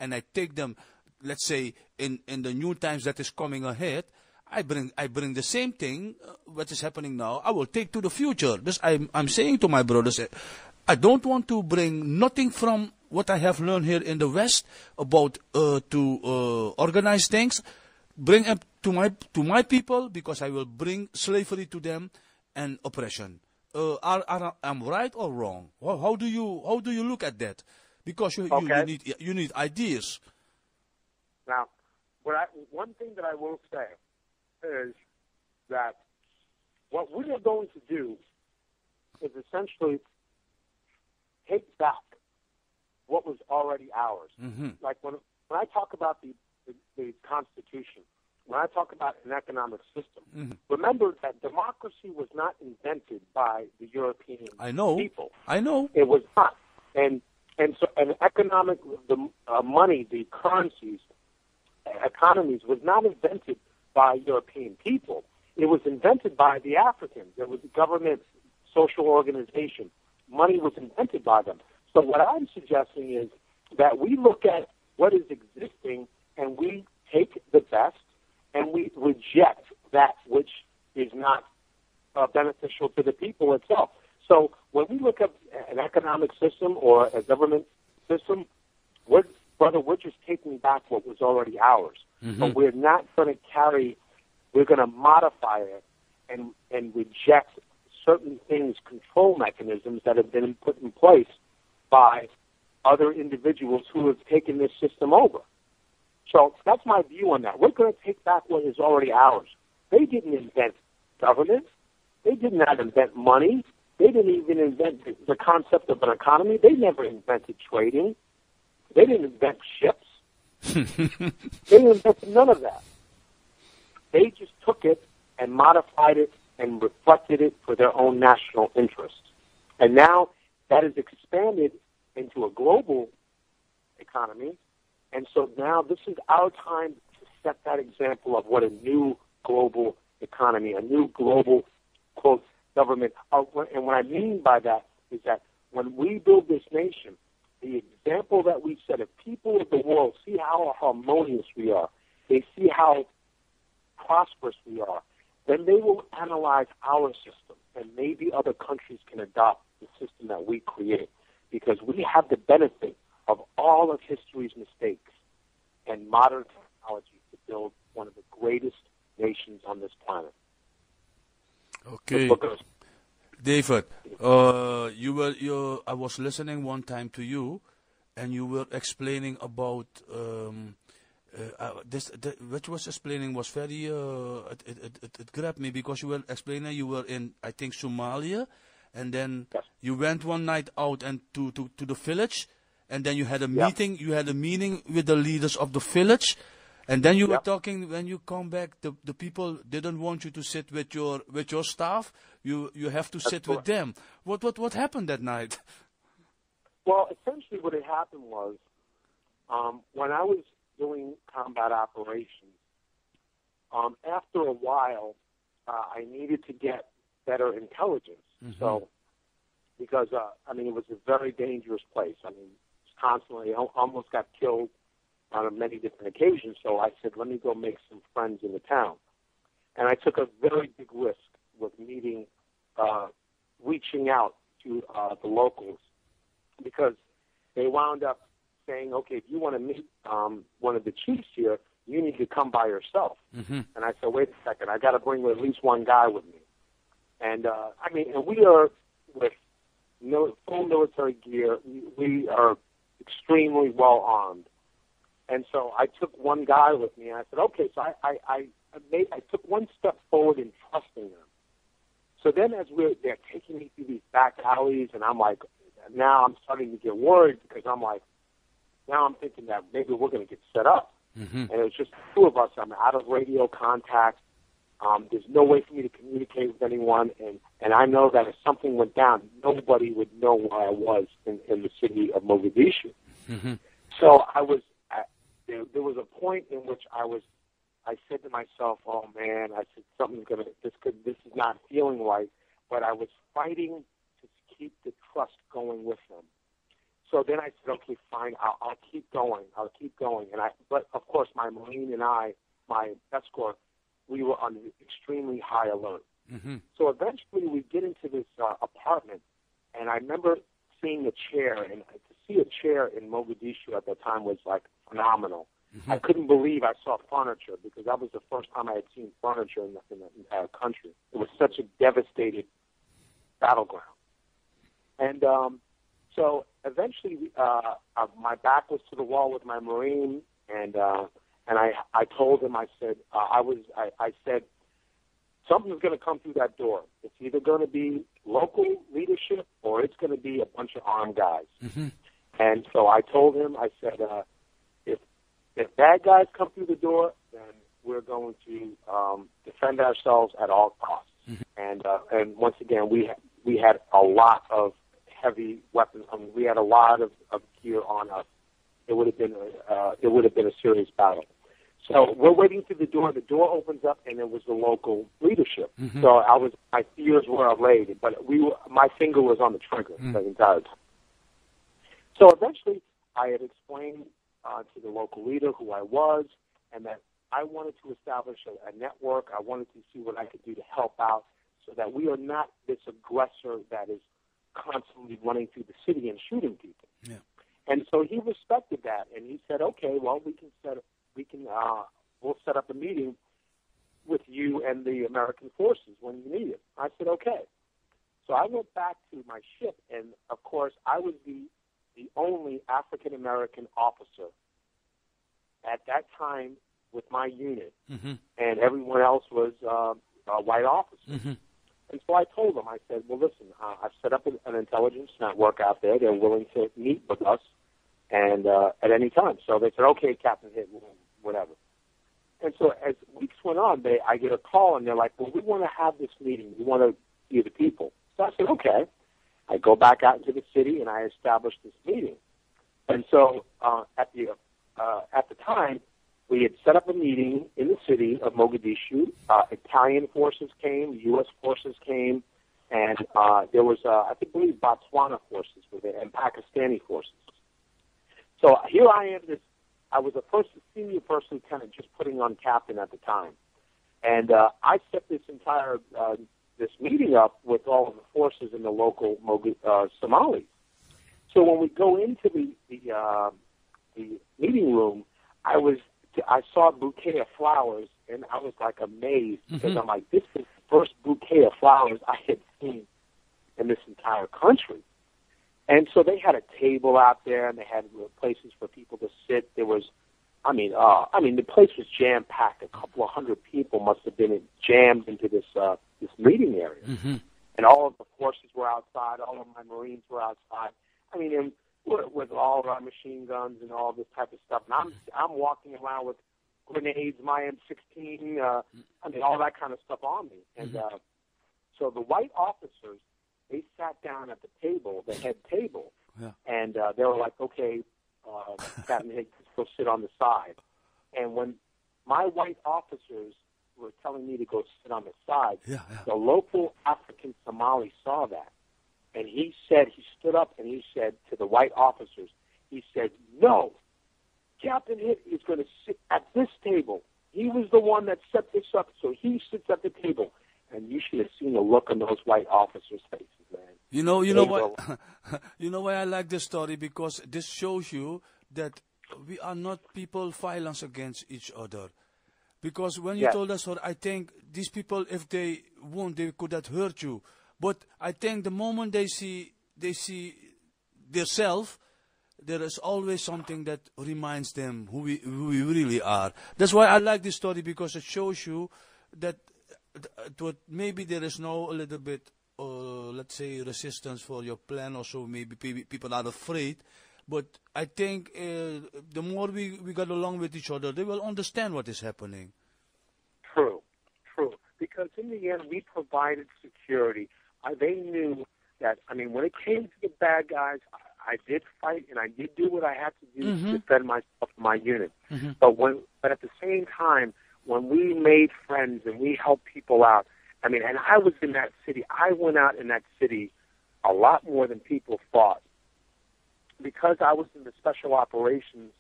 and I take them, let's say, in the new times that is coming ahead, I bring the same thing, what is happening now, I will take to the future. This I'm saying to my brothers, I don't want to bring nothing from what I have learned here in the West about to organize things, bring them to my people, because I will bring slavery to them and oppression. I'm right or wrong? How do you look at that? Because you need ideas. Now, one thing that I will say is that what we are going to do is essentially take back what was already ours. Mm-hmm. Like when I talk about the Constitution, when I talk about an economic system, mm-hmm. remember that democracy was not invented by the European people. I know. It was not. And so an economic, money, the currencies, economies was not invented by European people. It was invented by the Africans. There was a government, social organization. Money was invented by them. So what I'm suggesting is that we look at what is existing and we take the best and we reject that which is not beneficial to the people itself. So when we look at an economic system or a government system, we're just taking back what was already ours. Mm-hmm. But we're not going to we're going to modify it and reject certain things, control mechanisms that have been put in place by other individuals who have taken this system over. So that's my view on that. We're going to take back what is already ours. They didn't invent government. They did not invent money. They didn't even invent the concept of an economy. They never invented trading. They didn't invent ships. They didn't invent none of that. They just took it and modified it and reflected it for their own national interests. And now that is expanded into a global economy. And so now this is our time to set that example of what a new global economy, a new global, quote, government. And what I mean by that is that when we build this nation, the example that we set, if people of the world see how harmonious we are, they see how prosperous we are, then they will analyze our system, and maybe other countries can adopt the system that we create, because we have the benefit of all of history's mistakes and modern technology to build one of the greatest nations on this planet. Okay, David, I was listening one time to you, and you were explaining about what you was explaining was very it grabbed me, because you were explaining you were in, I think, Somalia, and then you went one night out and to the village, and then you had a meeting. You had a meeting with the leaders of the village, and then you were talking. When you come back, the people didn't want you to sit with your staff. You have to sit with them. What happened that night? Well, essentially, what had happened was when I was doing combat operations, after a while, I needed to get better intelligence. Mm-hmm. So, because it was a very dangerous place. Constantly, I almost got killed on many different occasions. So I said, let me go make some friends in the town. And I took a very big risk with reaching out to the locals, because they wound up saying, okay, if you want to meet one of the chiefs here, you need to come by yourself. Mm-hmm. And I said, wait a second, I got to bring at least one guy with me. And and we are with full military gear. We are extremely well armed. And so I took one guy with me, and I said, okay, so I took one step forward in trusting them. So then they're taking me through these back alleys, and I'm like, now I'm starting to get worried, because I'm like, now I'm thinking that maybe we're going to get set up. Mm-hmm. And it was just the two of us. I'm out of radio contact. There's no way for me to communicate with anyone. And I know that if something went down, nobody would know where I was in the city of Mogadishu. Mm-hmm. So there was a point in which I said to myself, oh man, I said, this is not feeling right. But I was fighting to keep the trust going with them. So then I said, okay, fine, I'll keep going. But of course, my Marine and my escort, we were on extremely high alert. Mm-hmm. So eventually we get into this apartment, and I remember seeing a chair, and to see a chair in Mogadishu at that time was like phenomenal. Mm-hmm. I couldn't believe I saw furniture, because that was the first time I had seen furniture in the entire country. It was such a devastated battleground. And so eventually my back was to the wall with my Marine, and I told him, I said, I said, something's going to come through that door. It's either going to be local leadership or it's going to be a bunch of armed guys. Mm-hmm. And so I told him, I said, if bad guys come through the door, then we're going to defend ourselves at all costs. Mm-hmm. And once again, we had a lot of heavy weapons. I mean, we had a lot of gear on us. It would have been a serious battle. So we're waiting through the door. The door opens up, and it was the local leadership. Mm-hmm. So my fears were allayed, but my finger was on the trigger the entire time. So eventually, I had explained to the local leader who I was, and that I wanted to establish a network. I wanted to see what I could do to help out, so that we are not this aggressor that is constantly running through the city and shooting people. Yeah. And so he respected that, and he said, "Okay, well, we'll set up a meeting with you and the American forces when you need it." I said, "Okay." So I went back to my ship, and of course, I was the only African American officer at that time with my unit, mm-hmm. and everyone else was white officers. Mm-hmm. And so I told them, I said, "Well, listen, I've set up an intelligence network out there. They're willing to meet with us, and at any time." So they said, "Okay, Captain Hitt, whatever." And so as weeks went on, I get a call, and they're like, "Well, we want to have this meeting. We want to see the people." So I said, "Okay." I go back out into the city, and I establish this meeting. And so at the time, we had set up a meeting in the city of Mogadishu. Italian forces came, U.S. forces came, and there was, I believe, Botswana forces were there, and Pakistani forces. So here I am. I was a senior first lieutenant, just putting on captain at the time, and I set this entire this meeting up with all of the forces in the local Somalis. So when we go into the meeting room, I saw a bouquet of flowers, and I was like amazed, because I'm like, this is the first bouquet of flowers I had seen in this entire country. And so they had a table out there, and they had places for people to sit. There was, the place was jam packed. A couple of hundred people must have been jammed into this meeting area, and all of the forces were outside. All of my Marines were outside. And with all of our machine guns and all this type of stuff. And I'm walking around with grenades, my M16, all that kind of stuff on me. And so the white officers, they sat down at the table, the head table, and they were like, "Okay, Captain Hicks, go sit on the side." And when my white officers were telling me to go sit on the side, the local African Somali saw that. And he stood up and he said to the white officers, he said, "No, Captain Hitt is going to sit at this table. He was the one that set this up, so he sits at the table." And you should have seen the look on those white officers' faces, man. You know what? You know why I like this story? Because this shows you that we are not people violence against each other. Because when you told us, I think these people, if they won't, they could have hurt you. But I think the moment they see themselves, there is always something that reminds them who we really are. That's why I like this story, because it shows you that maybe there is a little bit, let's say, resistance for your plan, or so maybe people are afraid. But I think the more we get along with each other, they will understand what is happening. True. Because in the end, we provided security. They knew that, when it came to the bad guys, I did fight, and I did do what I had to do to defend myself and my unit. But at the same time, when we made friends and we helped people out, and I was in that city. I went out in that city a lot more than people thought. because I was in the special operations